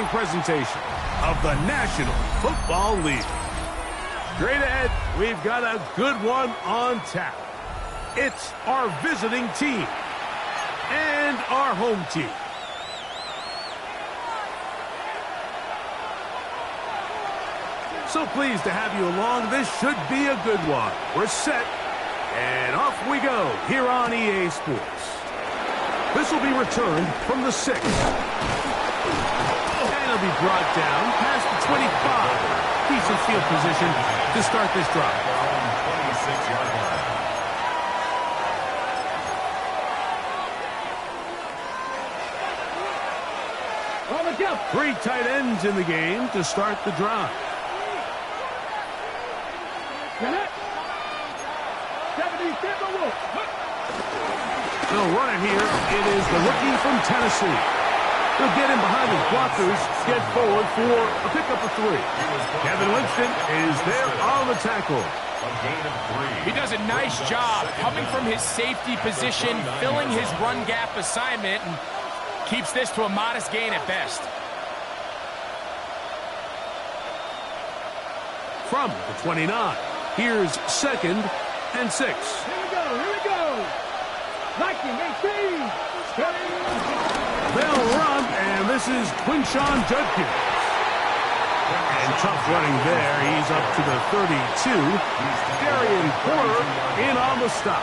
following presentation of the National Football League. Straight ahead, we've got a good one on tap. It's our visiting team and our home team. So pleased to have you along. This should be a good one. We're set, and off we go here on EA Sports. This will be returned from the 6. And it'll be brought down past the 25. Decent field position to start this drive. 26-yard line. On the jump. 3 tight ends in the game to start the drive. They'll run it here. It is the rookie from Tennessee. He'll get in behind his blockers, get forward for a pickup of 3. Kevin Winston is there on the tackle. A gain of 3. He does a nice job coming from his safety position, filling his run gap assignment, and keeps this to a modest gain at best. From the 29, here's 2nd and 6. Here we go. 19, 18. They'll run, and this is Quinshawn Judkins. And tough running there. He's up to the 32. Darian Porter in on the stop.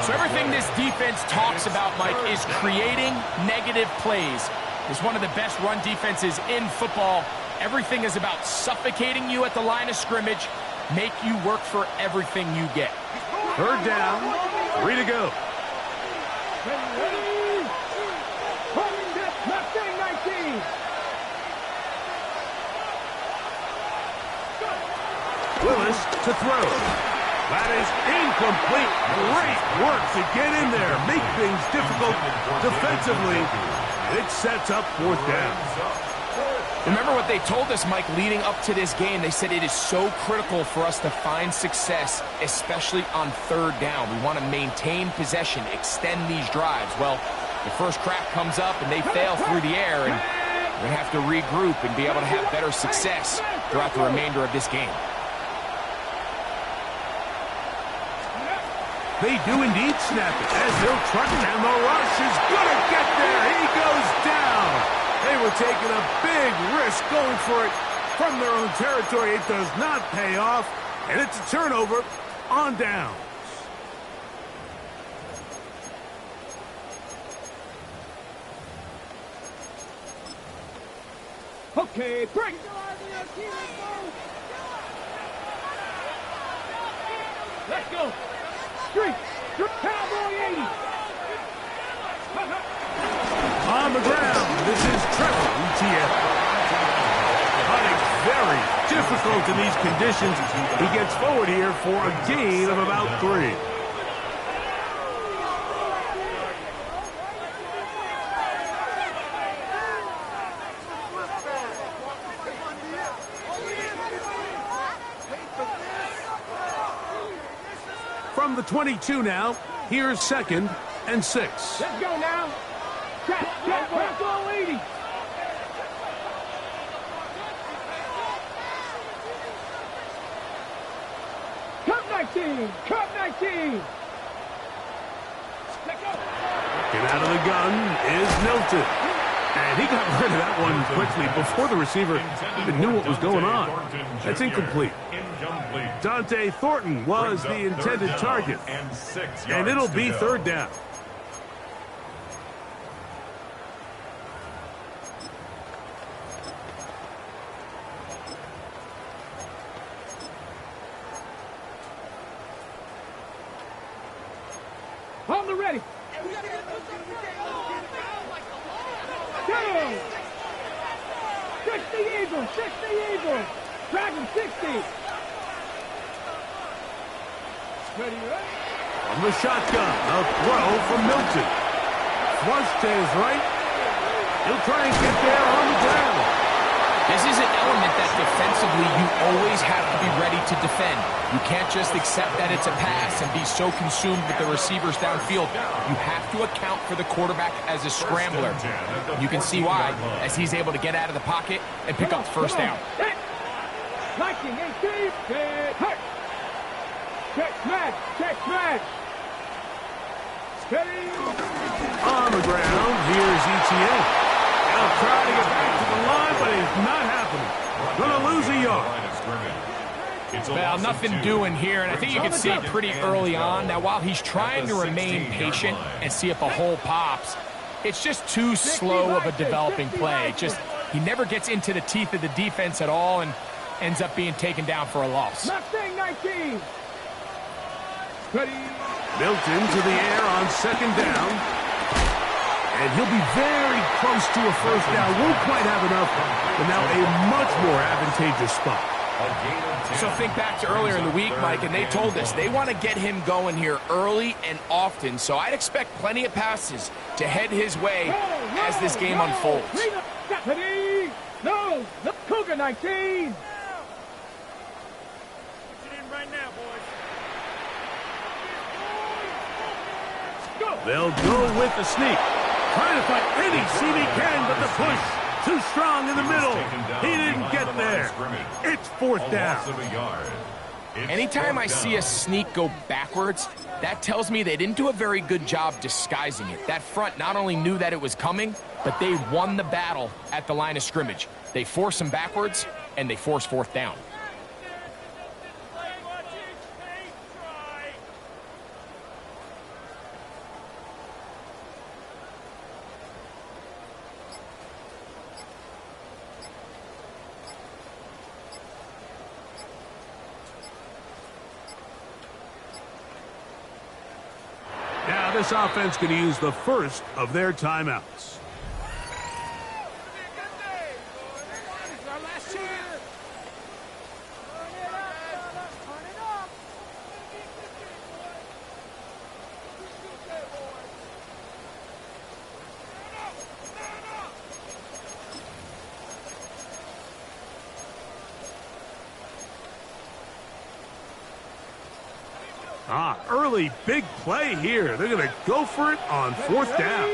So everything this defense talks about, Mike, is creating negative plays. It's one of the best run defenses in football. Everything is about suffocating you at the line of scrimmage, make you work for everything you get. 3rd down, 3 to go. Willis to throw. That is incomplete. Great work to get in there. Make things difficult defensively. It sets up 4th down. Remember what they told us, Mike, leading up to this game. They said it is so critical for us to find success, especially on 3rd down. We want to maintain possession, extend these drives. Well, the first crack comes up and they fail through the air, and we're going to have to regroup and be able to have better success throughout the remainder of this game. They do indeed snap it as they'll truck it, and the rush is going to get there. He goes down. They were taking a big risk going for it from their own territory. It does not pay off, and it's a turnover on downs. Okay, break. Let's go. Street. Cowboy 80. On the ground, this is Trevor Etienne. Hunting very difficult in these conditions. He gets forward here for a gain of about 3. From the 22 now, here's 2nd and 6. Let's go now. Trap, all 80. Cup 19. Get out of the gun is Milton. And he got rid of that one quickly before the receiver even knew what was going on. That's incomplete. Dante Thornton was the intended target. And it'll be 3rd down. On the ready. Go! 60 Eagles. Dragon 60. Ready, right? From the shotgun, a throw from Milton. Flush to his right. He'll try and get there on the ground. This is an element that defensively, you always have to be ready to defend. You can't just accept that it's a pass and be so consumed with the receivers downfield. You have to account for the quarterback as a scrambler. You can see why, as he's able to get out of the pocket and pick up the first down. 19-18, check smash. Steady. On the ground, here's ETA. They'll try to get back to the line, but it's not happening. Gonna lose a yard. Well, nothing doing here, and I think you can see it pretty early on. Now, while he's trying to remain patient and see if a hole pops, it's just too slow of a developing play. He never gets into the teeth of the defense at all and ends up being taken down for a loss. Mustang 19. Steady. Milton to the air on second down. And he'll be very close to a first down. Won't quite have enough, but now a much more advantageous spot. So think back to earlier in the week, Mike, and they told us they want to get him going here early and often. So I'd expect plenty of passes to head his way as this game unfolds. No, Cougar 19. They'll go with the sneak. Trying to find any seam he can, but the push too strong in the middle. He didn't get there. It's fourth down. Anytime I see a sneak go backwards, that tells me they didn't do a very good job disguising it. That front not only knew that it was coming, but they won the battle at the line of scrimmage. They force him backwards, and they force fourth down. Now this offense can use the first of their timeouts. Early big play here. They're going to go for it on fourth down.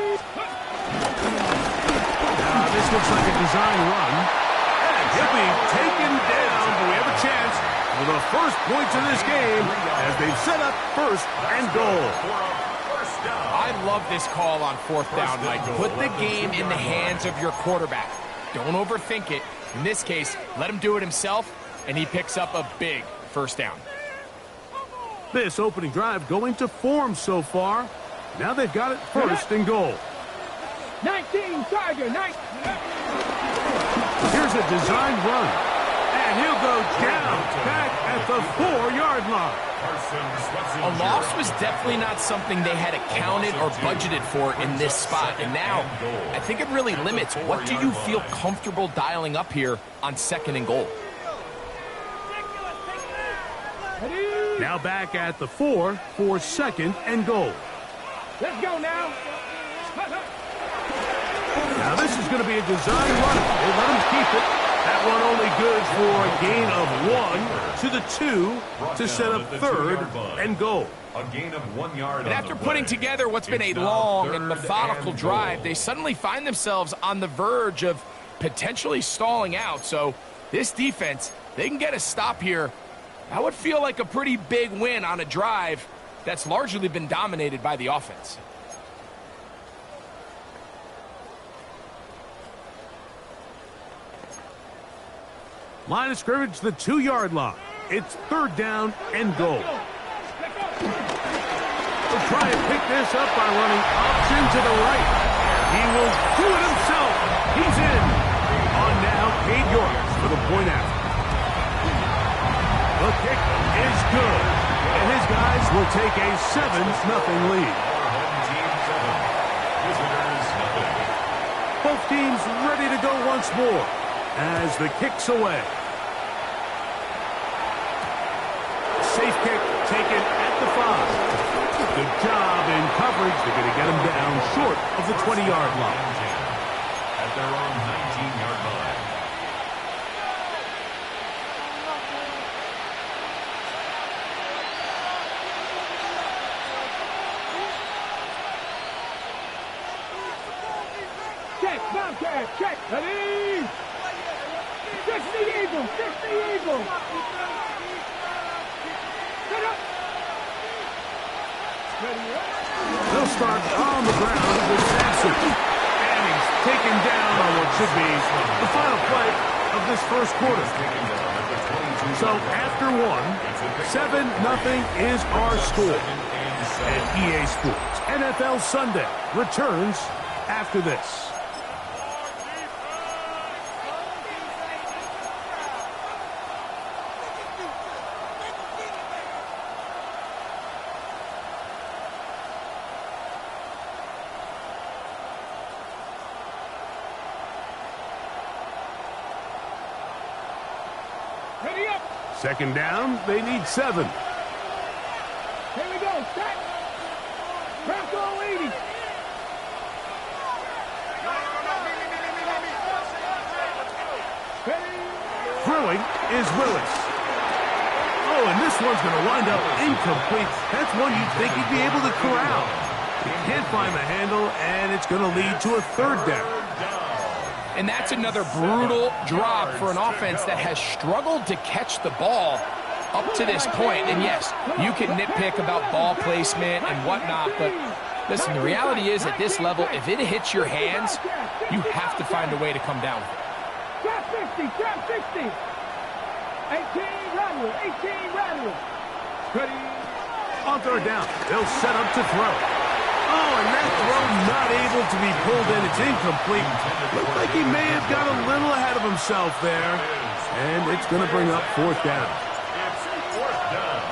This looks like a design run. And he'll be taken down, but we have a chance for the first points of this game as they've set up first and goal. I love this call on fourth down, Mike. Put the game in the hands of your quarterback. Don't overthink it. In this case, let him do it himself, and he picks up a big first down. This opening drive going to form so far. Now they've got it first and goal. 19, Tiger, 19. Here's a design run. And he'll go down back at the 4-yard line. A loss was definitely not something they had accounted or budgeted for in this spot. And now, I think it really limits what do you feel comfortable dialing up here on second and goal. Now back at the 4 for second and goal. Let's go now. Now this is going to be a design run. They let him keep it. That one only good for a gain of 1 to the 2 to set up third and goal. A gain of 1 yard. And after putting together what's been a long and methodical drive, they suddenly find themselves on the verge of potentially stalling out. So this defense, they can get a stop here. That would feel like a pretty big win on a drive that's largely been dominated by the offense. Line of scrimmage, the 2-yard line. It's third down and goal. They'll try and pick this up by running option to the right. He will do it himself. He's in. On now, Cade York for the point after. The kick is good, and his guys will take a 7-0 lead. Both teams ready to go once more as the kick's away. Safe kick taken at the 5. Good job in coverage. They're going to get him down short of the 20-yard line. At their own 19-yard line. check. Ready? 60 Eagle, 60 Eagle. Set up. They'll start on the ground with Sampson. And he's taken down on what should be the final play of this first quarter. So after one, 7-0 is our score. And EA Sports NFL Sunday returns after this. Ready up. Second down, they need 7. Here we go. Set. Bronco 80. Throwing is Willis. Oh, and this one's going to wind up incomplete. That's one you'd think he'd be able to corral. He can't find the handle, and it's going to lead to a third down. And that's another brutal drop for an offense that has struggled to catch the ball up to this point. And yes, you can nitpick about ball placement and whatnot, but listen, the reality is at this level, if it hits your hands, you have to find a way to come down with it. Trap 60, trap 60. 18 Rattler, 18 Rattler. Ready. On third down, they'll set up to throw. Oh, and that throw not able to be pulled in. It's incomplete. Looked like he may have got a little ahead of himself there. And it's going to bring up fourth down. It's fourth down.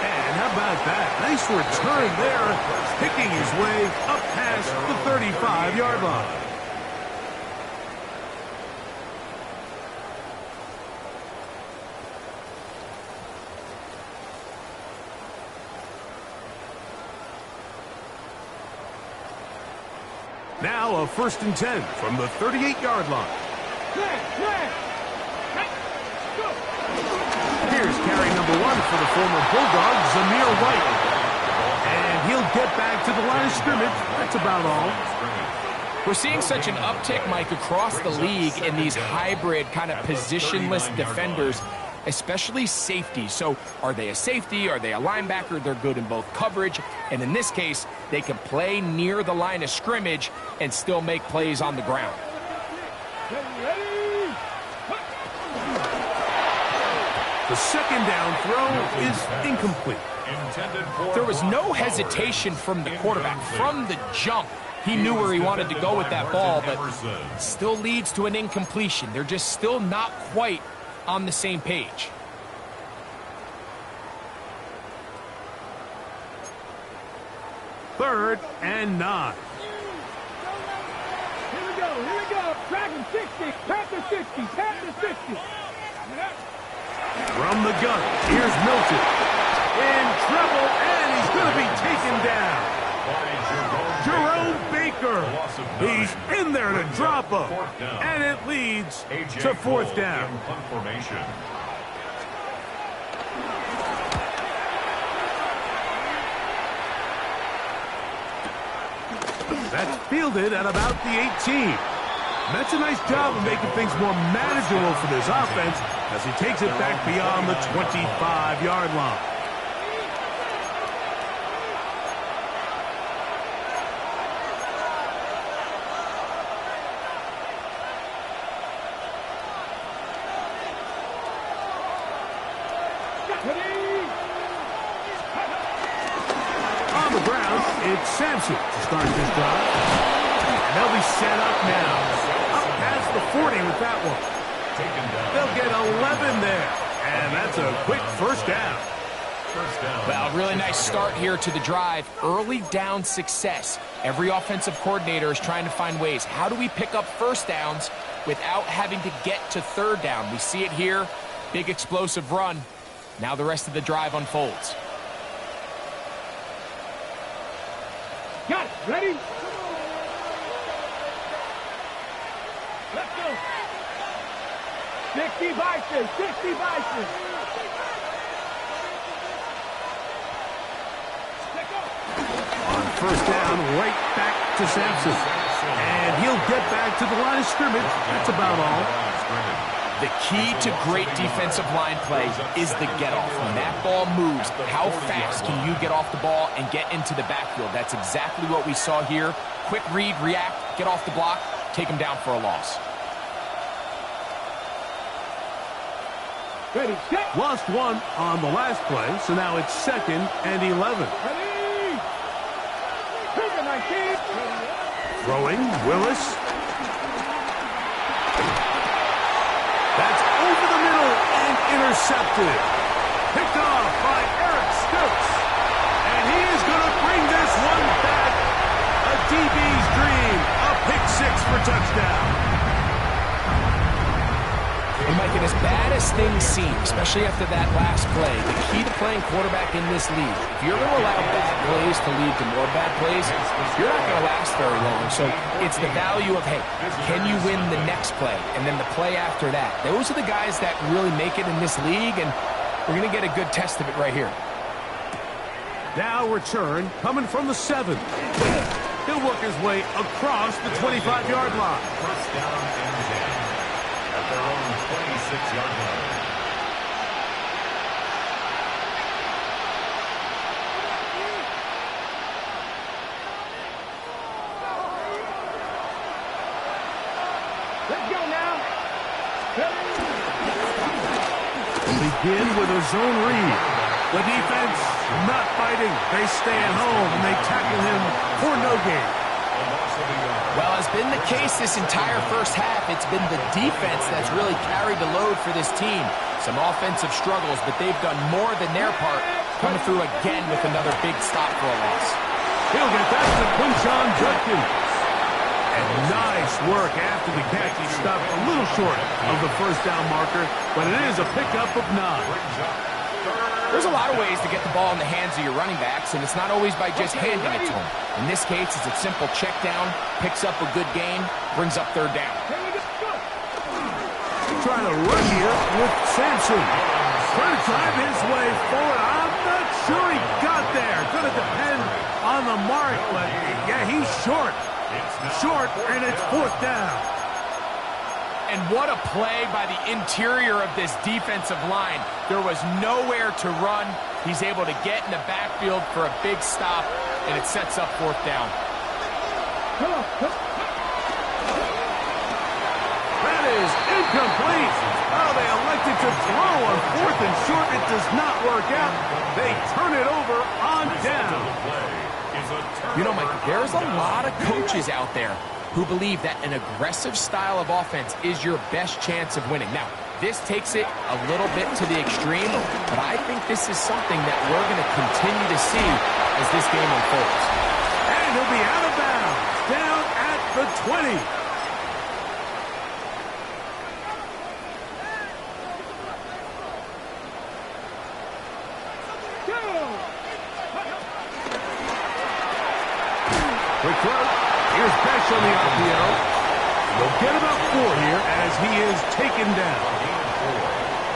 And how about that? Nice return there, picking his way up past the 35-yard line. Now a 1st and 10 from the 38-yard line. Here's carry number 1 for the former Bulldog, Zamir White. And he'll get back to the line of scrimmage. That's about all. We're seeing such an uptick, Mike, across the league in these hybrid kind of positionless defenders, especially safety. So are they a safety? Are they a linebacker? They're good in both coverage. And in this case, they can play near the line of scrimmage and still make plays on the ground. The second down throw is incomplete. There was no hesitation from the quarterback. From the jump, he knew where he wanted to go with that ball, but still leads to an incompletion. They're just still not quite on the same page. Third and 9. Here we go. Dragon 60, Panther 60, Panther 60. From the gun, here's Milton. In trouble, and he's going to be taken down. Jerome Baker. He's in there to drop him. And it leads to fourth down. That's fielded at about the 18. That's a nice job of making things more manageable for this offense as he takes it back beyond the 25-yard line. On the ground, it's Sampson to start this drive. And they'll be set up now. Up past the 40 with that one. They'll get 11 there. And that's a quick first down. Well, really nice start here to the drive. Early down success. Every offensive coordinator is trying to find ways. How do we pick up first downs without having to get to third down? We see it here. Big explosive run. Now the rest of the drive unfolds. Got it. Ready? Let's go. 60 Bison. 60 Bison. first down right back to Sampson. And he'll get back to the line of scrimmage. That's about all. The key to great defensive line play is the get-off. When that ball moves, how fast can you get off the ball and get into the backfield? That's exactly what we saw here. Quick read, react, get off the block, take him down for a loss. Ready, set. Lost one on the last play, so now it's 2nd and 11. Ready. Trigger 19. Throwing, Willis. That's over the middle and intercepted. Picked off by Eric Stokes. And he is going to bring this one back. A DB's dream. A pick six for touchdown. And Mike, and as bad as things seem, especially after that last play, the key to playing quarterback in this league, if you're going to allow bad plays to lead to more bad plays, you're not going to last very long. So it's the value of, hey, can you win the next play and then the play after that? Those are the guys that really make it in this league, and we're going to get a good test of it right here. Now return coming from the 7. He'll work his way across the 25-yard line. First down and 10 at their own 26-yard line. Let's go now. Begin with a zone read. The defense not fighting. They stay at home and they tackle him for no gain. Well, as been the case this entire first half, it's been the defense that's really carried the load for this team. Some offensive struggles, but they've done more than their part, coming through again with another big stop for a loss. He'll get that to Quinshon Judkins. And nice work after the catch. He stopped a little short of the first down marker, but it is a pickup of 9. There's a lot of ways to get the ball in the hands of your running backs, and it's not always by just handing it to them. In this case, it's a simple check down, picks up a good gain, brings up 3rd down. Trying to run here with Sampson. Trying to drive his way forward. I'm not sure he got there. Going to depend on the mark, but yeah, he's short. Short, and it's 4th down. And what a play by the interior of this defensive line. There was nowhere to run. He's able to get in the backfield for a big stop, and it sets up 4th down. That is incomplete. Oh, they elected to throw on 4th and short. It does not work out. They turn it over on down. You know, Mike, there's a lot of coaches out there who believe that an aggressive style of offense is your best chance of winning. Now, this takes it a little bit to the extreme, but I think this is something that we're going to continue to see as this game unfolds. And he'll be out of bounds, down at the 20. Quick throw. Here's Besh on the RPO. They'll get about 4 here as he is taken down.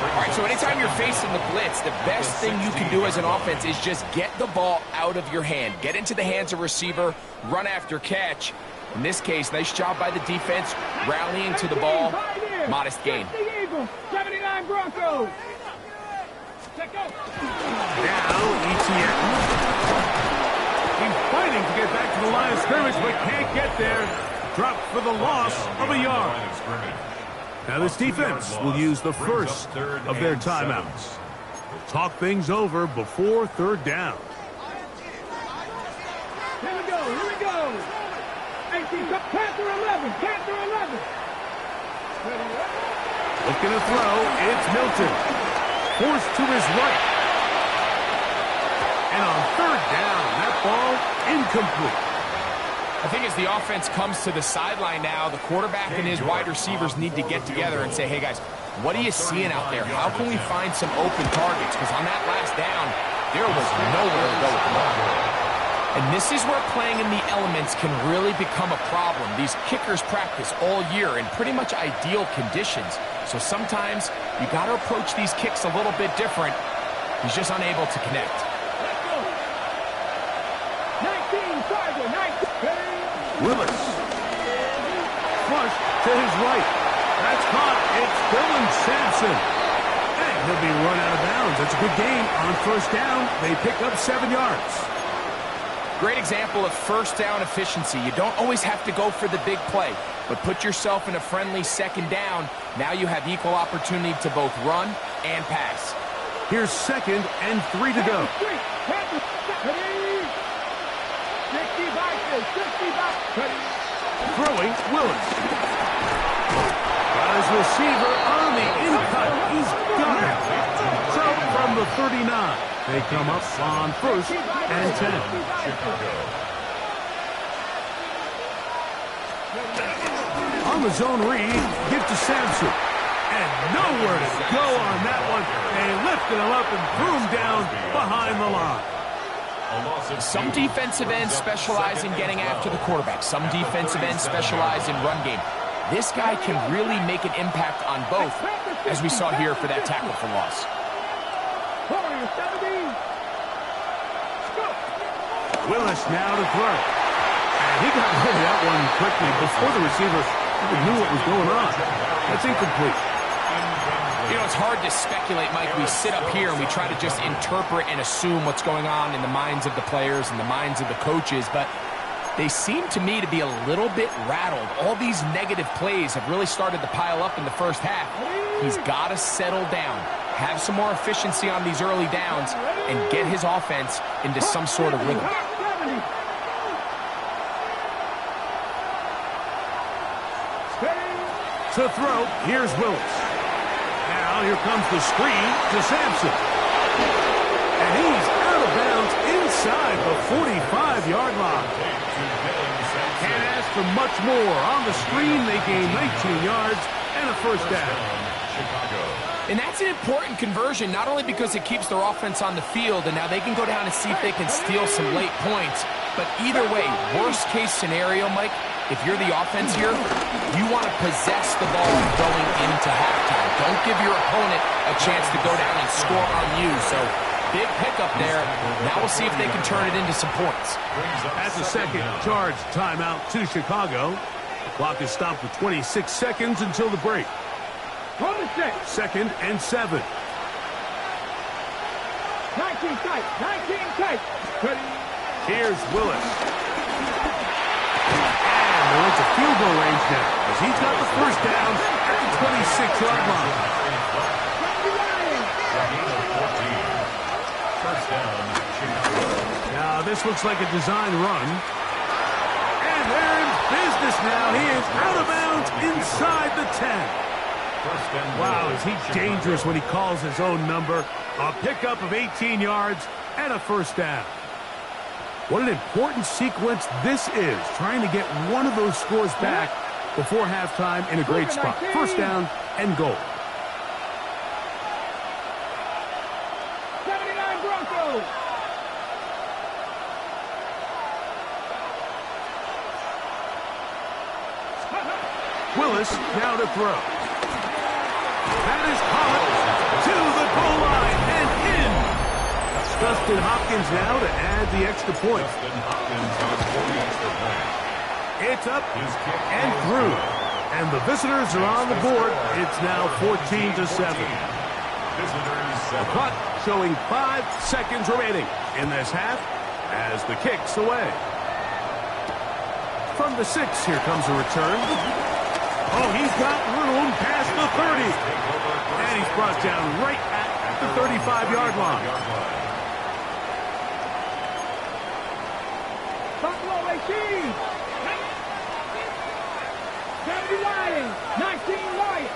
All right, so anytime you're facing the blitz, the best thing you can do as an offense is just get the ball out of your hand. Get into the hands of receiver, run after catch. In this case, nice job by the defense, rallying to the ball. Modest gain. 79 Broncos. Now, ETN. He's fighting to get back to the line of scrimmage, but can't get there. Dropped for the loss of a yard. Now this defense will use the first of their timeouts. We'll talk things over before 3rd down. Here we go, here we go. 18, Panther 11, Panther 11. Looking to throw, it's Milton. Forced to his right. And on 3rd down, that ball incomplete. I think as the offense comes to the sideline now, the quarterback and his wide receivers need to get together and say, hey guys, what are you seeing out there? How can we find some open targets? Because on that last down, there was nowhere to go with the ball. And this is where playing in the elements can really become a problem. These kickers practice all year in pretty much ideal conditions. So sometimes you got to approach these kicks a little bit different. He's just unable to connect. 19, Willis. Flush to his right. That's caught. It's Dylan Sampson. And he'll be run out of bounds. That's a good gain on first down. They pick up 7 yards. Great example of first down efficiency. You don't always have to go for the big play, but put yourself in a friendly second down. Now you have equal opportunity to both run and pass. Here's 2nd and 3 to go. Throwing, Willis. Got his receiver on the in-cut. He's got it. So from the 39, they come up on 1st and 10. On the zone read, give to Sampson. And nowhere to go on that one. They lifted him up and threw him down behind the line. Some defensive ends specialize in getting after the quarterback. Some defensive ends specialize in run game. This guy can really make an impact on both, as we saw here for that tackle for loss. Willis now to throw. And he got rid of that one quickly before the receiver even knew what was going on. That's incomplete. You know, it's hard to speculate, Mike. We sit up here and we try to just interpret and assume what's going on in the minds of the players and the minds of the coaches, but they seem to me to be a little bit rattled. All these negative plays have really started to pile up in the first half. He's got to settle down, have some more efficiency on these early downs, and get his offense into some sort of rhythm. To throw, here's Willis. Now here comes the screen to Sampson. And he's out of bounds inside the 45-yard line. Can't ask for much more. On the screen, they gain 19 yards and a first down. And that's an important conversion, not only because it keeps their offense on the field, and now they can go down and see if they can steal some late points. But either way, worst case scenario, Mike, if you're the offense here, you want to possess the ball going into halftime. Don't give your opponent a chance to go down and score on you. So big pickup there. Now we'll see if they can turn it into some points. That's a second charge timeout to Chicago. The clock is stopped for 26 seconds until the break. 2nd and 7. 19 tight. Here's Willis. And they're into field goal range now as he's got the first down at the 26-yard line. Now this looks like a design run. And they're in business now. He is out of bounds inside the 10. Wow, is he dangerous when he calls his own number. A pickup of 18 yards and a first down. What an important sequence this is, trying to get one of those scores back before halftime in a great spot. First down and goal. 79 Broncos. Willis now to throw. That is caught to the goal line and in. Dustin Hopkins now to add the extra point. It's up and through. And the visitors are on the board. It's now 14-7. The clock showing 5 seconds remaining in this half as the kick's away. From the 6, here comes a return. Oh, he's got room past the 30. And he's brought down right at the 35-yard line. Buffalo 18. 70 Lions. 19 Lions.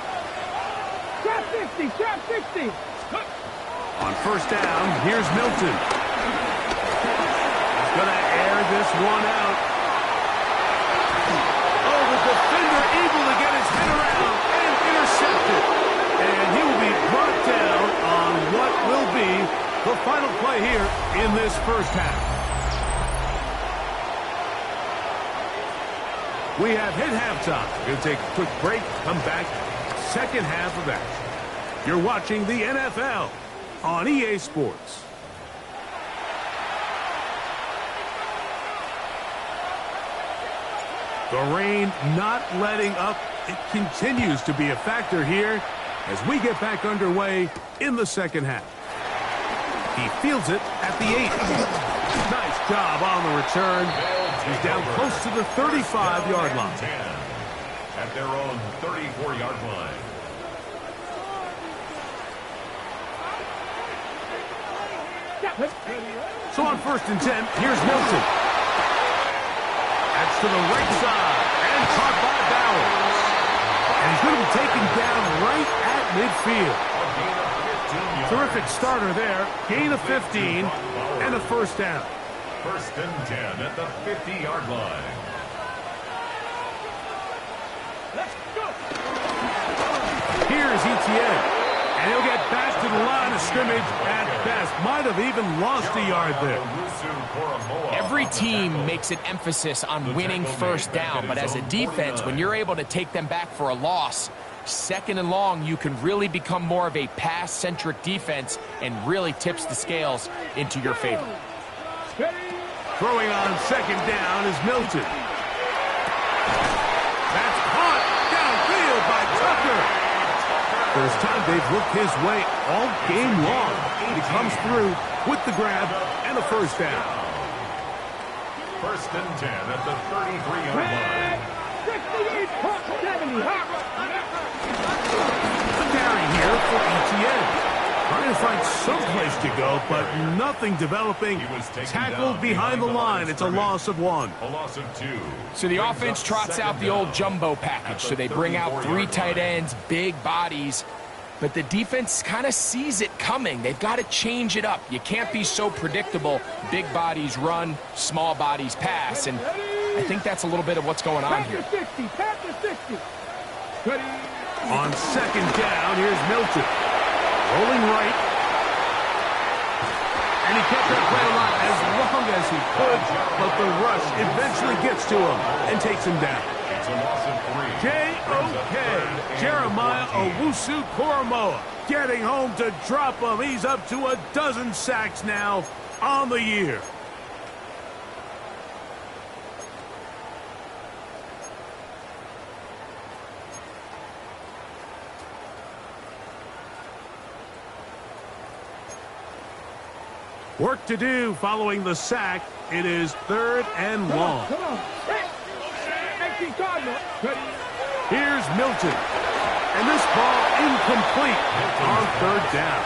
Trap 60. Trap 60. On first down, here's Milton. He's going to air this one out. Oh, the defender able to get his head around and intercepted. And he will be brought down on what will be the final play here in this first half. We have hit halftime. We're going to take a quick break, come back, second half of action. You're watching the NFL on EA Sports. The rain not letting up. It continues to be a factor here as we get back underway in the second half. He fields it at the 8. Nice job on the return. He's down close to the 35-yard line. At their own 34-yard line. So on 1st and 10, here's Milton. That's to the right side and caught by Bowers. And he's going to be taken down right at midfield. Terrific starter there. Gain of 15 and a first down. 1st and 10 at the 50-yard line. Here's Etienne. And he'll get back to the line of scrimmage at best. Might have even lost a yard there. Every team makes an emphasis on winning first down, but as a defense, when you're able to take them back for a loss, 2nd and long, you can really become more of a pass-centric defense and really tips the scales into your favor. Throwing on 2nd down is Milton. That's caught downfield by Tucker. First time they've looked his way all game long. He comes through with the grab and a first down. 1st and 10 at the 33-yard line. 68-70. The carry here for Etienne. Trying to find some place to go, but nothing developing. Tackled behind the line. It's a loss of 1. A loss of 2. So the offense trots out the old jumbo package. So they bring out 3 tight ends, big bodies. But the defense kind of sees it coming. They've got to change it up. You can't be so predictable. Big bodies run, small bodies pass. And I think that's a little bit of what's going on here. On 2nd down, here's Milton. Rolling right. And he kept that play alive as long as he could, but the rush eventually gets to him and takes him down. It's a loss of 3. J.O.K. Jeremiah Owusu-Koramoah getting home to drop him. He's up to a dozen sacks now on the year. Work to do following the sack. It is 3rd and long. Here's Milton. And this ball incomplete on 3rd down.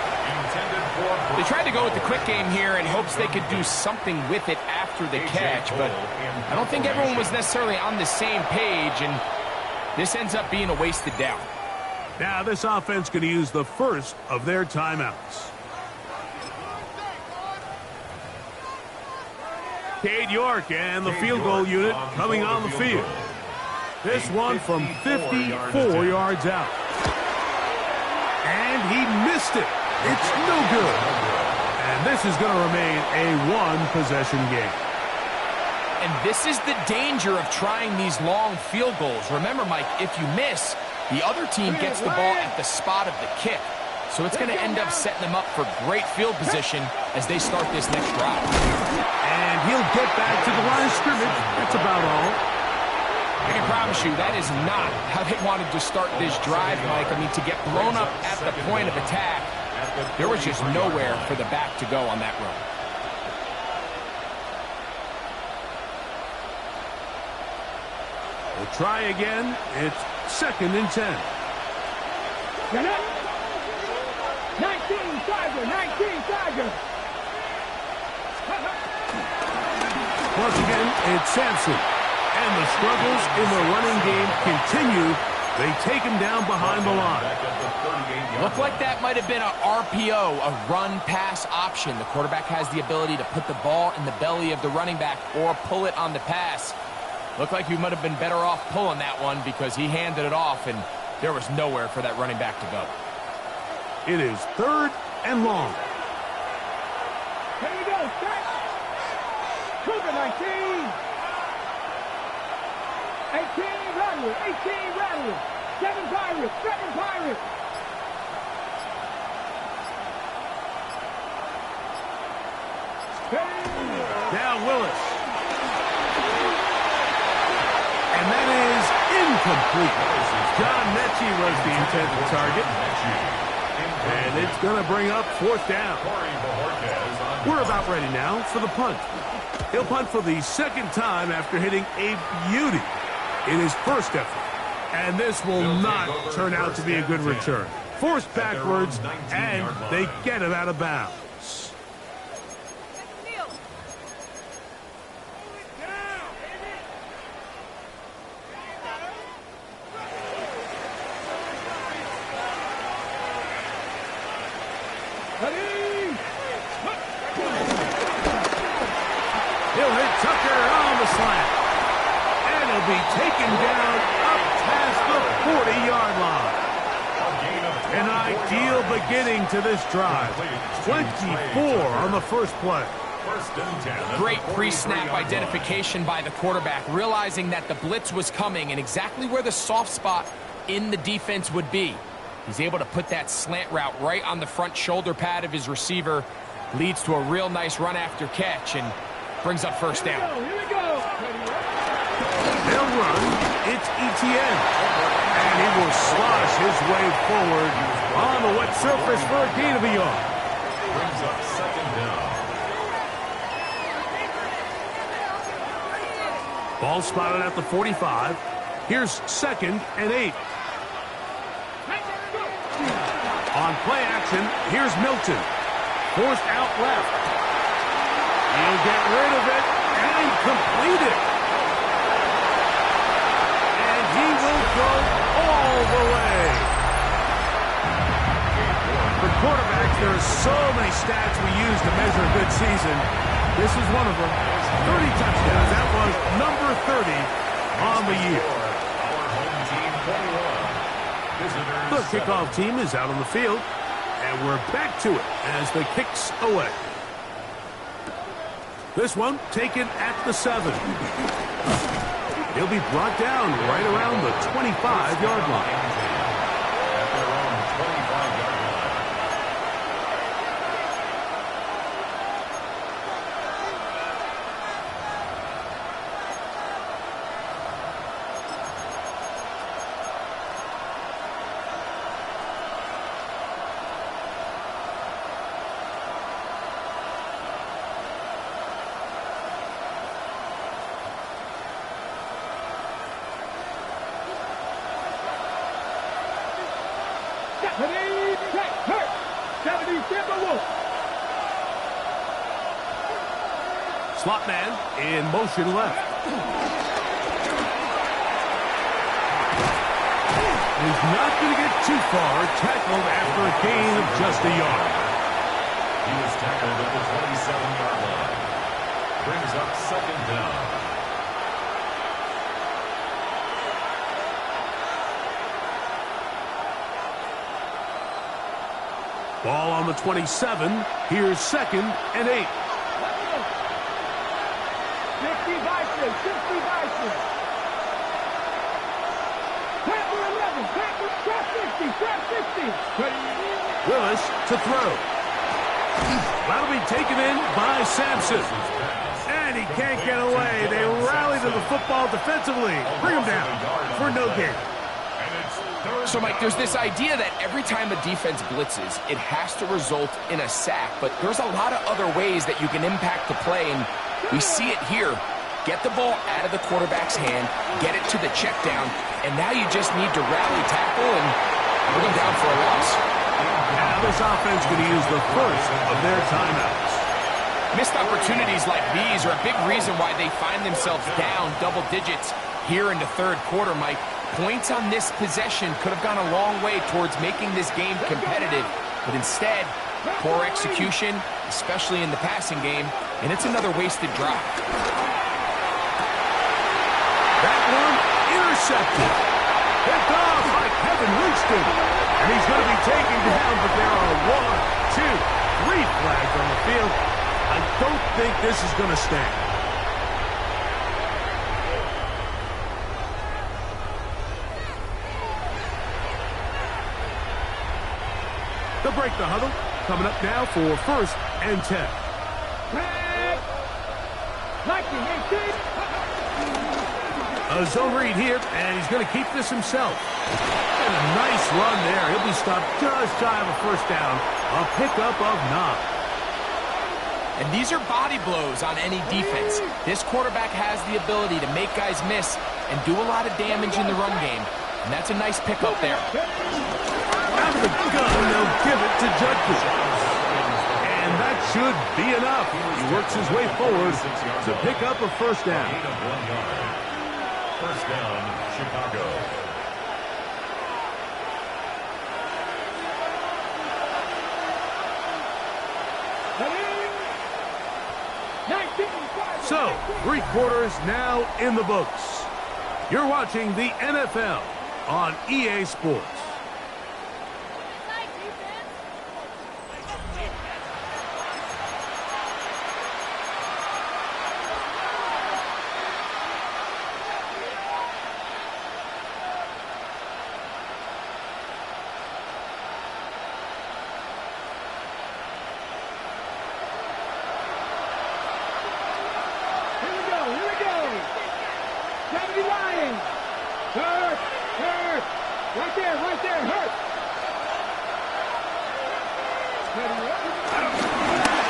They tried to go with the quick game here in hopes they could do something with it after the catch, but I don't think everyone was necessarily on the same page, and this ends up being a wasted down. Now this offense going to use the first of their timeouts. Cade York and the field goal unit coming on the field. This one from 54 yards out. And he missed it. It's no good. And this is going to remain a 1-possession game. And this is the danger of trying these long field goals. Remember, Mike, if you miss, the other team gets the ball at the spot of the kick. So it's going to end up setting them up for great field position as they start this next drive. And he'll get back to the line of scrimmage. That's about all. I can promise you that is not how they wanted to start this drive, Mike. I mean, to get blown up at the point of attack, there was just nowhere for the back to go on that run. We'll try again. It's 2nd and 10. 19 Tiger. Once again, it's Sampson. And the struggles in the running game continue. They take him down behind the line. Looked like that might have been a RPO, a run-pass option. The quarterback has the ability to put the ball in the belly of the running back or pull it on the pass. Looked like he might have been better off pulling that one because he handed it off, and there was nowhere for that running back to go. It is 3rd and long. Here we go, set. Cougar 19. 18 Rattler. 7 Pirates. Now Willis. And that incomplete. John Mechie was the intended target. And it's going to bring up fourth down. We're about ready now for the punt. He'll punt for the second time after hitting a beauty in his first effort. And this will not turn out to be a good return. Forced backwards, and they get it out of bounds. He'll hit Tucker on the slant. And he'll be taken down up past the 40-yard line. An ideal beginning to this drive. 24 on the first play. Great pre-snap identification by the quarterback, realizing that the blitz was coming and exactly where the soft spot in the defense would be. He's able to put that slant route right on the front shoulder pad of his receiver. Leads to a real nice run after catch and brings up first down. Here we go. They'll run. It's ETN. And he will slosh his way forward on the wet surface for a gain of a yard. Brings up second down. Ball spotted at the 45. Here's 2nd and 8. On play action, here's Milton. Forced out left. He'll get rid of it and complete it. And he will go all the way. For quarterbacks, there are so many stats we use to measure a good season. This is one of them. 30 touchdowns. That was number 30 on the year. Our home team 21. Visitors The kickoff team is out on the field. And we're back to it as the kick's away. This one taken at the 7. He'll be brought down right around the 25-yard line. At their own 25-yard line. Slot man in motion left. He's not going to get too far. Tackled after a gain of just a yard. He was tackled at the 27-yard line. Brings up second down. Ball on the 27. Here's 2nd and 8. 60 Bison, 60 Bison. Packer 11, Packer, trap 60, trap 60. Willis to throw. That'll be taken in by Sampson. And he can't get away. They rally to the football defensively. Bring him down for no gain. So, Mike, there's this idea that every time a defense blitzes, it has to result in a sack. But there's a lot of other ways that you can impact the play, and we see it here. Get the ball out of the quarterback's hand, get it to the check down, and now you just need to rally tackle and bring him down for a loss. Now this offense going to use the first of their timeouts. Missed opportunities like these are a big reason why they find themselves down double digits here in the third quarter, Mike. Points on this possession could have gone a long way towards making this game competitive, but instead, poor execution, especially in the passing game, and it's another wasted drive. That one intercepted. Picked off by Kevin Winston. And he's going to be taken down, but there are 1, 2, 3 flags on the field. I don't think this is going to stand. They'll break the huddle. Coming up now for 1st and 10. A zone read here, and he's going to keep this himself. And a nice run there. He'll be stopped just shy of a first down. A pickup of 9. And these are body blows on any defense. This quarterback has the ability to make guys miss and do a lot of damage in the run game. And that's a nice pickup there. Out of the gun, they'll give it to Judkins. And that should be enough. He works his way forward to pick up a first down. First down, Chicago. So, 3 quarters now in the books. You're watching the NFL on EA Sports.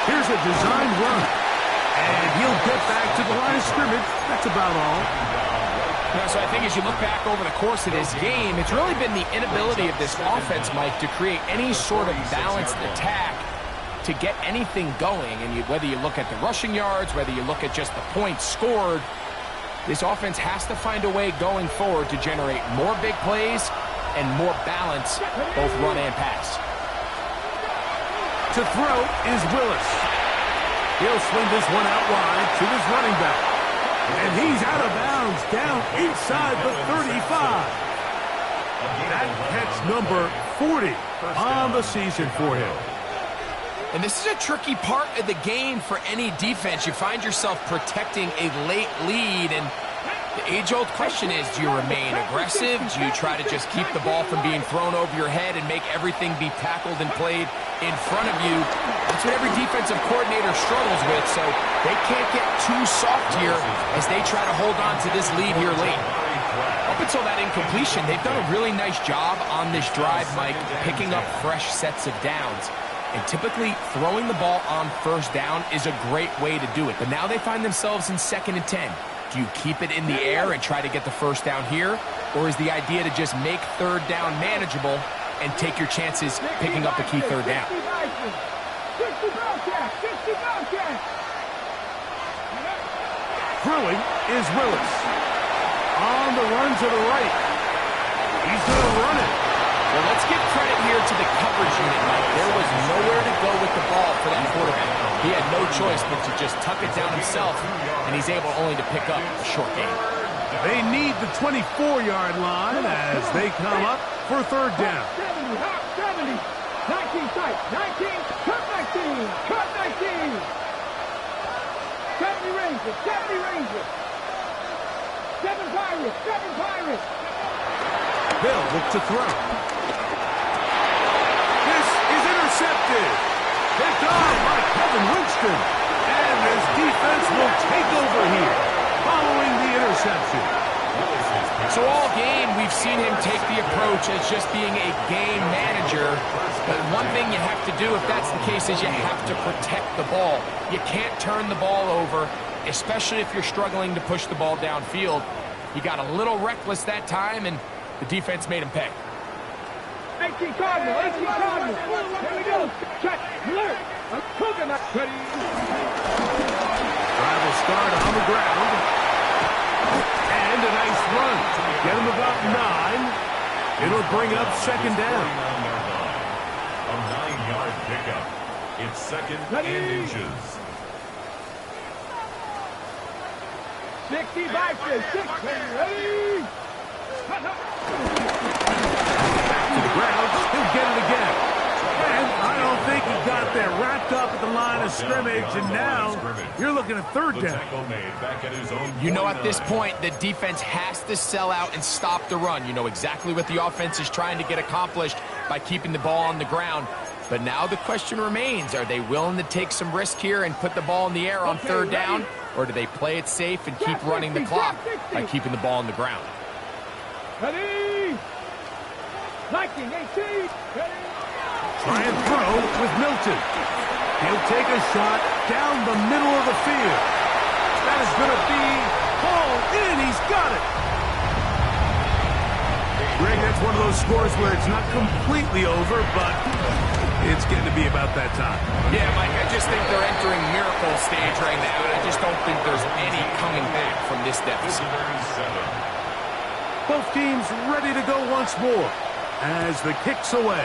Here's a design run, and he'll get back to the line of scrimmage. That's about all. Yeah, so I think as you look back over the course of this game, it's really been the inability of this offense, Mike, to create any sort of balanced attack to get anything going. And whether you look at the rushing yards, whether you look at just the points scored, this offense has to find a way going forward to generate more big plays and more balance, both run and pass. To throw is Willis. He'll swing this one out wide to his running back. And he's out of bounds, down inside the 35. That catch number 40 on the season for him. And this is a tricky part of the game for any defense. You find yourself protecting a late lead, and the age-old question is, do you remain aggressive? Do you try to just keep the ball from being thrown over your head and make everything be tackled and played in front of you? That's what every defensive coordinator struggles with, so they can't get too soft here as they try to hold on to this lead here late. Up until that incompletion, they've done a really nice job on this drive, Mike, picking up fresh sets of downs. And typically, throwing the ball on first down is a great way to do it. But now they find themselves in 2nd and 10. Do you keep it in the air and try to get the first down here? Or is the idea to just make 3rd down manageable and take your chances picking up a key 3rd down? Throwing is Willis. On the run to the right. He's going to run it. Well, let's give credit here to the coverage unit, Mike. There was nowhere to go with the ball for that quarterback. He had no choice but to just tuck it down himself, and he's able only to pick up a short gain. They need the 24-yard line as they come up for 3rd down. 70, 19 tight, 19, cut 19, cut 19. 70 Rangers, 70 Rangers. 7 Pirates, 7 Pirates. They'll look to throw. This is intercepted. Picked on by Kevin Winston. And his defense will take over here following the interception. So all game, we've seen him take the approach as just being a game manager. But one thing you have to do, if that's the case, is you have to protect the ball. You can't turn the ball over, especially if you're struggling to push the ball downfield. He got a little reckless that time, and the defense made him pay. 18 Cardinal, 18 Cardinal. Here we go. Check, alert. A coconut. Ready. Drive will start on the ground. And a nice run. Get him about 9. It'll bring up 2nd down. A 9-yard pickup. It's 2nd and inches. 60 by 60. Ready. To the ground. He'll get it again. And I don't think he got there. Wrapped up at the line of scrimmage, and now you're looking at 3rd down. You know, at this point, the defense has to sell out and stop the run. You know exactly what the offense is trying to get accomplished by keeping the ball on the ground. But now the question remains, are they willing to take some risk here and put the ball in the air on 3rd down? or do they play it safe and keep running the clock by keeping the ball on the ground? Ready? Liking 18. Ready? Try and throw with Milton. He'll take a shot down the middle of the field. That is going to be hauled in. He's got it. Greg, that's one of those scores where it's not completely over, but it's getting to be about that time. Yeah, Mike, I just think they're entering miracle stage right now, and I just don't think there's any coming back from this deficit. Both teams ready to go once more as the kick's away.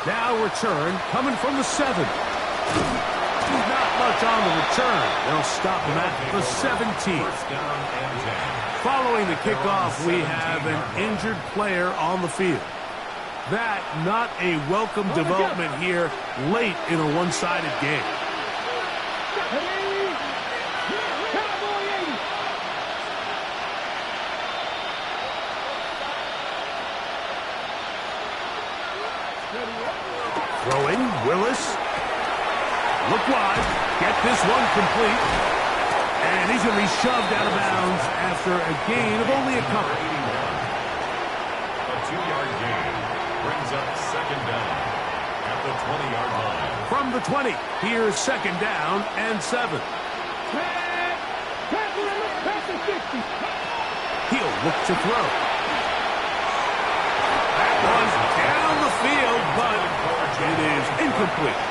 Now return coming from the 7. Not much on the return. They'll stop him at the 17. Following the kickoff, we have an injured player on the field. That not a welcome development here late in a one-sided game. Throwing, Willis. Look wide. Get this one complete. And he's going to be shoved out of bounds after a gain of only a couple. A 2-yard gain brings up second down at the 20-yard line. From the 20, here's second down and 7. He'll look to throw. That one's down the field, but it is incomplete.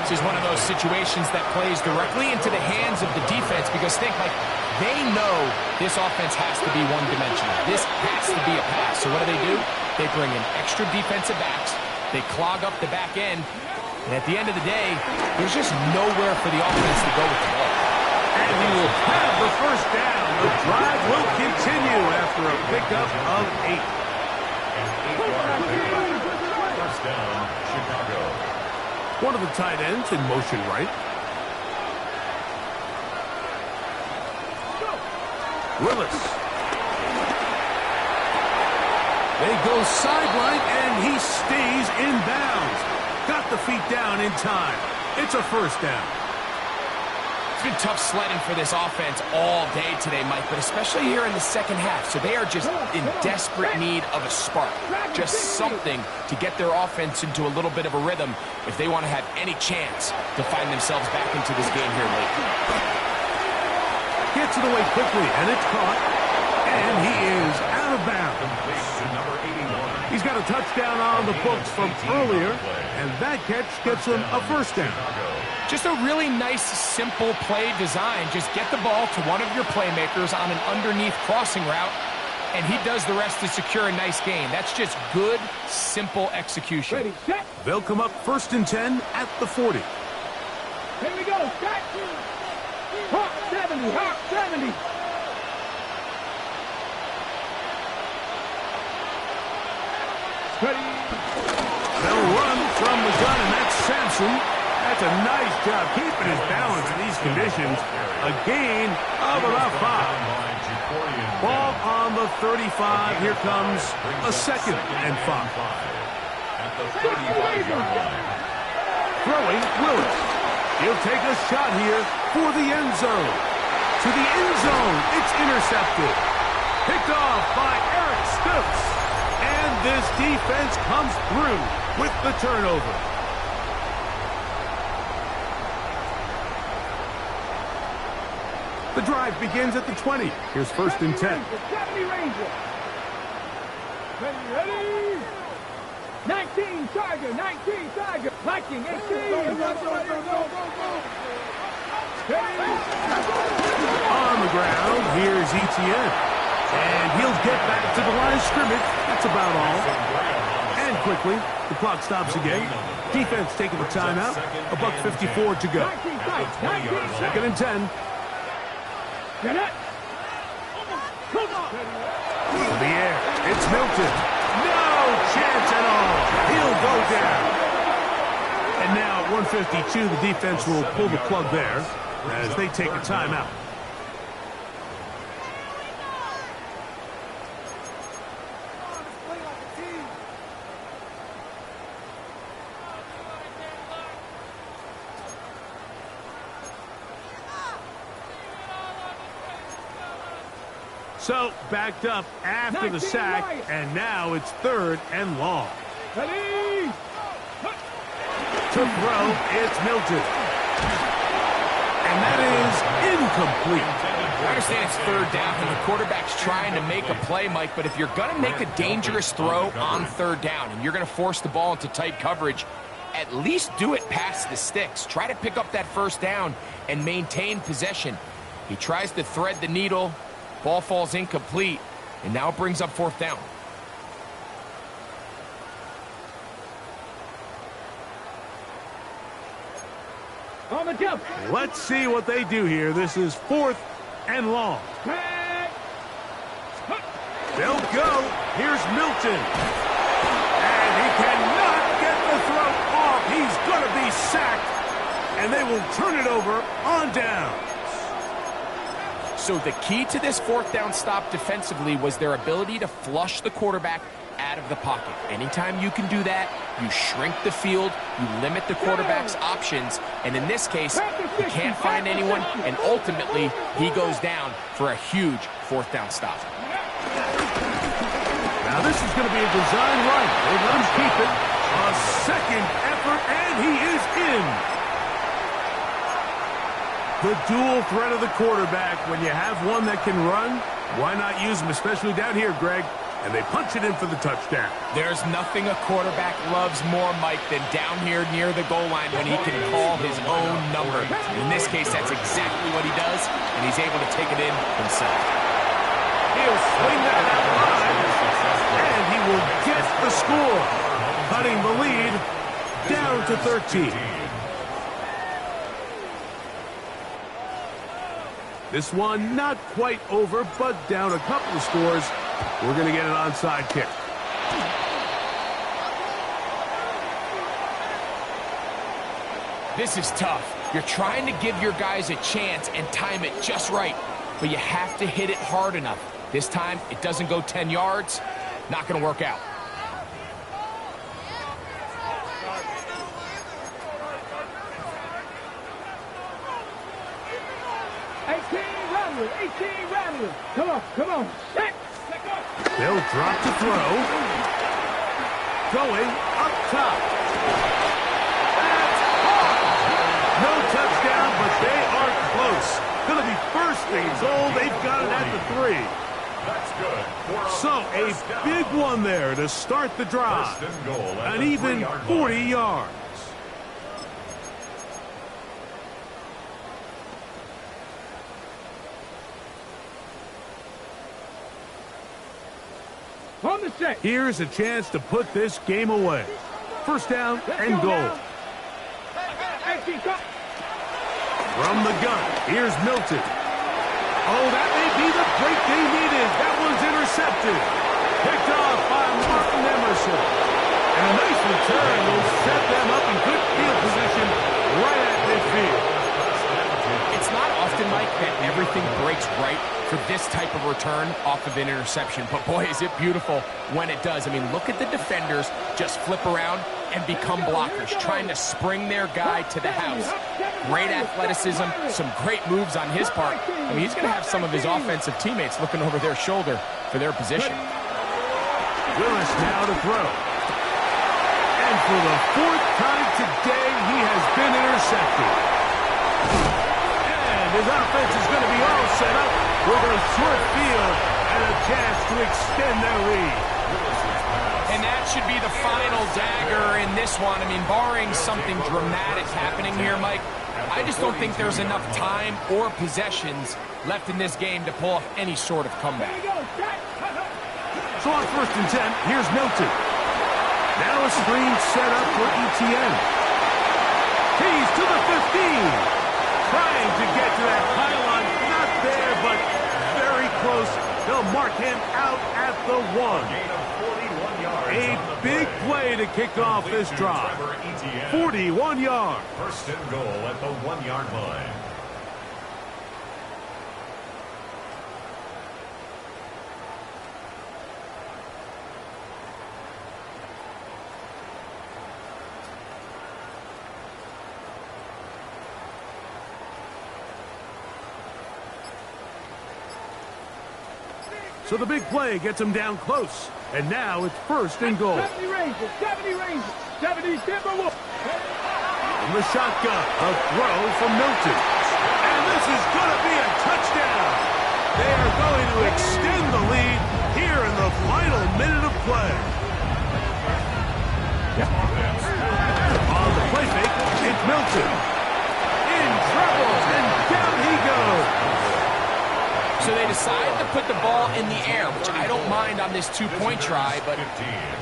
This is one of those situations that plays directly into the hands of the defense because think, like, they know this offense has to be one-dimensional. This has to be a pass. So what do? They bring in extra defensive backs. They clog up the back end. And at the end of the day, there's just nowhere for the offense to go with the ball. And he will have the first down. The drive will continue after a pickup of 8. First down, Chicago. One of the tight ends in motion right. Willis. They go sideline, and he stays in bounds. Got the feet down in time. It's a first down. It's been tough sledding for this offense all day today, Mike, but especially here in the second half. So they are just in desperate need of a spark, just something to get their offense into a little bit of a rhythm if they want to have any chance to find themselves back into this game here late. Gets it away quickly, and it's caught, and he is out of bounds. He's got a touchdown on the books from earlier, and that catch gets him a first down. Just a really nice, simple play design. Just get the ball to one of your playmakers on an underneath crossing route, and he does the rest to secure a nice gain. That's just good, simple execution. Ready, set. They'll come up 1st and 10 at the 40. Here we go, set. Hawk 70, Hawk 70. Ready. They'll run from the gun, and that's Sampson. That's a nice job keeping his balance in these conditions. A gain of about 5. Ball on the 35. Here comes a 2nd and 5. At the 35-yard line. Throwing, Willis. He'll take a shot here for the end zone. To the end zone. It's intercepted. Picked off by Eric Stutz. And this defense comes through with the turnover. The drive begins at the 20. Here's 1st and 10. 70 Ranger. Ready. 19 Tiger, 19 Tiger. Liking 18. On the ground, here's Etienne. And he'll get back to the line of scrimmage. That's about all. And quickly, the clock stops again. Defense taking the timeout. $1:54 to go. 2nd and 10. Get it. To the air. It's Milton. No chance at all. He'll go down. And now at 1:52, the defense will pull the plug there as they take a timeout. So, backed up after the sack, and now it's 3rd and long. Ready? To throw, it's Milton. And that is incomplete. I understand it's 3rd down and the quarterback's trying to make a play, Mike, but if you're going to make a dangerous throw on 3rd down and you're going to force the ball into tight coverage, at least do it past the sticks. Try to pick up that 1st down and maintain possession. He tries to thread the needle. Ball falls incomplete, and now it brings up 4th down. On the jump. Let's see what they do here. This is 4th and long. They'll go. Here's Milton. And he cannot get the throw off. He's going to be sacked. And they will turn it over on down. So the key to this 4th down stop defensively was their ability to flush the quarterback out of the pocket. Anytime you can do that, you shrink the field, you limit the quarterback's options, and in this case, he can't find anyone, and ultimately, he goes down for a huge 4th down stop. Now this is going to be a design run. They let him keep it. A 2nd effort, and he is in. The dual threat of the quarterback. When you have one that can run, why not use him, especially down here, Greg? And they punch it in for the touchdown. There's nothing a quarterback loves more, Mike, than down here near the goal line when he can call his own number. In this case, that's exactly what he does, and he's able to take it in himself. He'll swing that out line, and he will get the score, cutting the lead down to 13. This one not quite over, but down a couple of scores. We're going to get an onside kick. This is tough. You're trying to give your guys a chance and time it just right, but you have to hit it hard enough. This time, it doesn't go 10 yards. Not going to work out. Come on. They'll drop to throw. Going up top. That's hard. No touchdown, but they are close. Going to be 1st and goal. They've got it at the 3. That's good. So a big one there to start the drive. An even 40 yards. On the set. Here's a chance to put this game away. 1st down and goal. From the gun, here's Milton. Oh, that may be the break they needed. That one's intercepted. Picked off by Martin Emerson. And a nice return will set them up in good field position right at midfield. It's not often, Mike, that everything breaks right for this type of return off of an interception. But boy, is it beautiful when it does. I mean, look at the defenders just flip around and become blockers, trying to spring their guy to the house. Great athleticism, some great moves on his part. I mean, he's going to have some of his offensive teammates looking over their shoulder for their position. Willis now to throw. And for the 4th time today, he has been intercepted. And his offense is going to be all set up with a short field and a chance to extend their lead. And that should be the final dagger in this one. I mean, barring something dramatic happening here, Mike, I just don't think there's enough time or possessions left in this game to pull off any sort of comeback. So on 1st and 10, here's Milton. Now a screen set up for Etienne. He's to the 15. Trying to get to that pylon. Not there, but very close. They'll mark him out at the 1. A big play to kick off this drive. 41 yards. 1st and goal at the 1-yard line. So the big play gets him down close. And now it's first and goal. 70 Rangers, 70 Rangers, 70 Timberwolves. From the shotgun, a throw from Milton. And this is going to be a touchdown. They are going to extend the lead here in the final minute of play. On the play fake, it's Milton. In trouble, and down he goes. So they decided to put the ball in the air, which I don't mind on this two-point try, but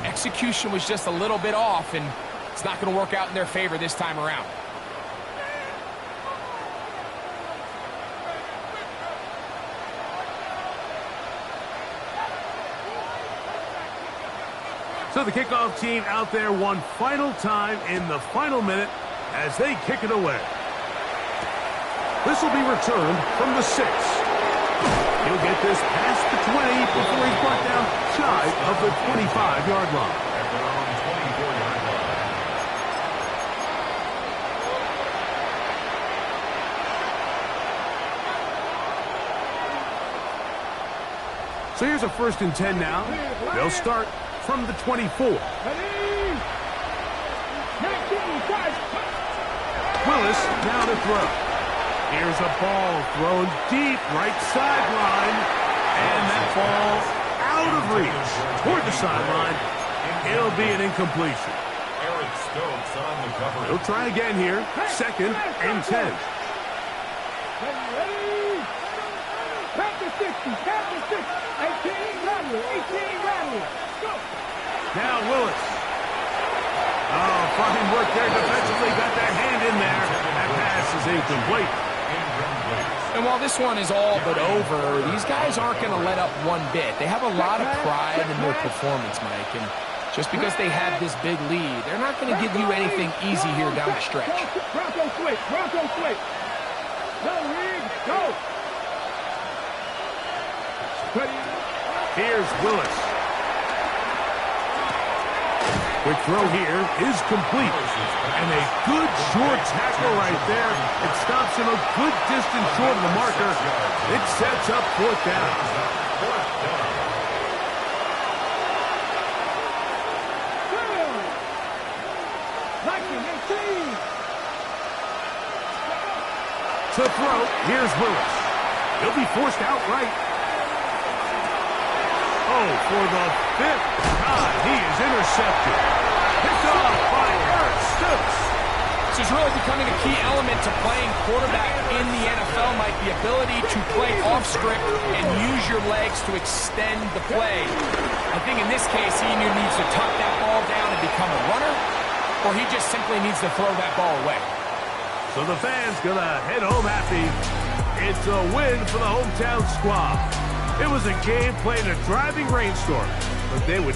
execution was just a little bit off, and it's not going to work out in their favor this time around. So the kickoff team out there one final time in the final minute as they kick it away. This will be returned from the 6. He'll get this past the 20 before he's brought down shy of the 25-yard line. At their own 24-yard line. So here's a 1st and 10 now. They'll start from the 24. Willis now to throw. Here's a ball thrown deep right sideline. And that ball out of reach toward the sideline. It'll be an incompletion. Eric Stokes on the cover. He'll try again here. 2nd and 10. Now Willis. Oh, fine work there defensively. Got that hand in there. That pass is incomplete. And while this one is all but over, these guys aren't going to let up one bit. They have a lot of pride in their performance, Mike. And just because they have this big lead, they're not going to give you anything easy here down the stretch. Bronco switch. Bronco switch. Go, Reed. Go. Here's Willis. Quick throw here is complete. And a good short tackle right there. It stops him a good distance short of the marker. It sets up 4th down. To throw, here's Willis. He'll be forced outright. Oh, for the 5th time, he is intercepted. Picked off by Eric Stokes. This is really becoming a key element to playing quarterback in the NFL, Mike. The ability to play off script and use your legs to extend the play. I think in this case, he either needs to tuck that ball down and become a runner, or he just simply needs to throw that ball away. So the fans gonna head home happy. It's a win for the hometown squad. It was a game played in a driving rainstorm, but they would